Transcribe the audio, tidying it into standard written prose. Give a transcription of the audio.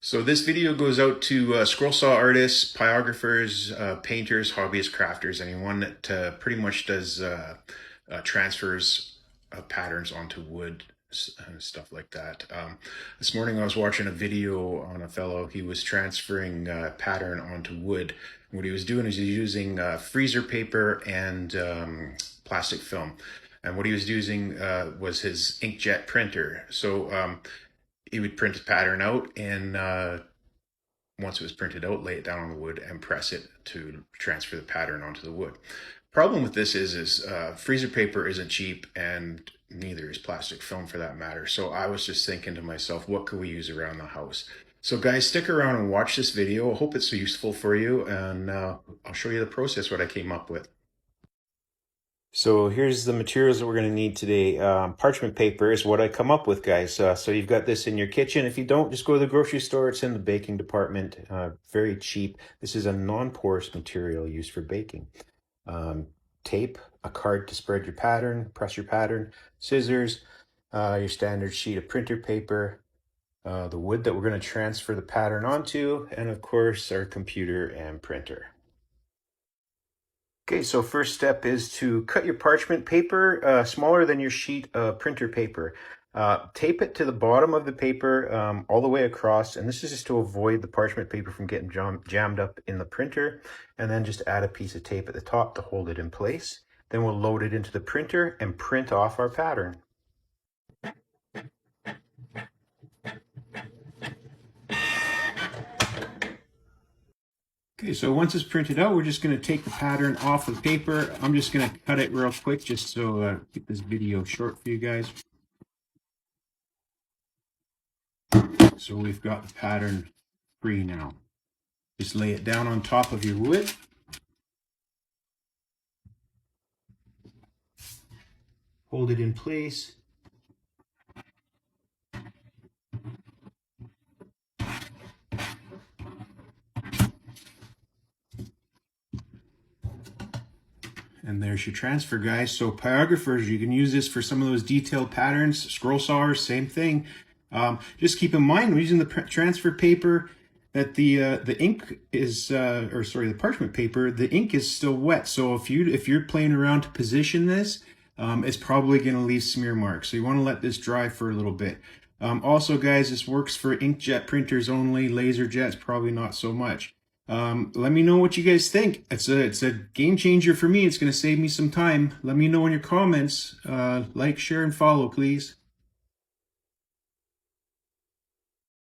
So this video goes out to scroll saw artists, pyographers, painters, hobbyist, crafters, anyone that pretty much does transfers of patterns onto wood and stuff like that. This morning I was watching a video on a fellow. He was transferring pattern onto wood. And what he was doing is he's using freezer paper and plastic film. And what he was using was his inkjet printer. So he would print the pattern out and once it was printed out, lay it down on the wood and press it to transfer the pattern onto the wood. Problem with this is freezer paper isn't cheap, and neither is plastic film for that matter. So I was just thinking to myself, what could we use around the house? So guys, stick around and watch this video. I hope it's useful for you, and I'll show you the process, what I came up with. So here's the materials that we're going to need today. Parchment paper is what I come up with, guys. So you've got this in your kitchen. If you don't, just go to the grocery store. It's in the baking department. Very cheap. This is a non-porous material used for baking. Tape, a card to spread your pattern, press your pattern, scissors, your standard sheet of printer paper, the wood that we're going to transfer the pattern onto, and of course our computer and printer. Okay, so first step is to cut your parchment paper smaller than your sheet of printer paper. Tape it to the bottom of the paper all the way across, and this is just to avoid the parchment paper from getting jammed up in the printer. And then just add a piece of tape at the top to hold it in place. Then we'll load it into the printer and print off our pattern. Okay, so once it's printed out, we're just going to take the pattern off the paper. I'm just going to cut it real quick just so keep this video short for you guys. So we've got the pattern free now. Just lay it down on top of your wood. Hold it in place. And there's your transfer, guys. So pyographers, you can use this for some of those detailed patterns. Scroll sawers, same thing. Just keep in mind, we're using the transfer paper, that the ink is, the parchment paper, the ink is still wet. So if you're playing around to position this, it's probably going to leave smear marks. So you want to let this dry for a little bit. Also, guys, this works for inkjet printers only. Laser jets, probably not so much. Let me know what you guys think. It's a game changer for me. It's going to save me some time. Let me know in your comments. Like, share, and follow, please.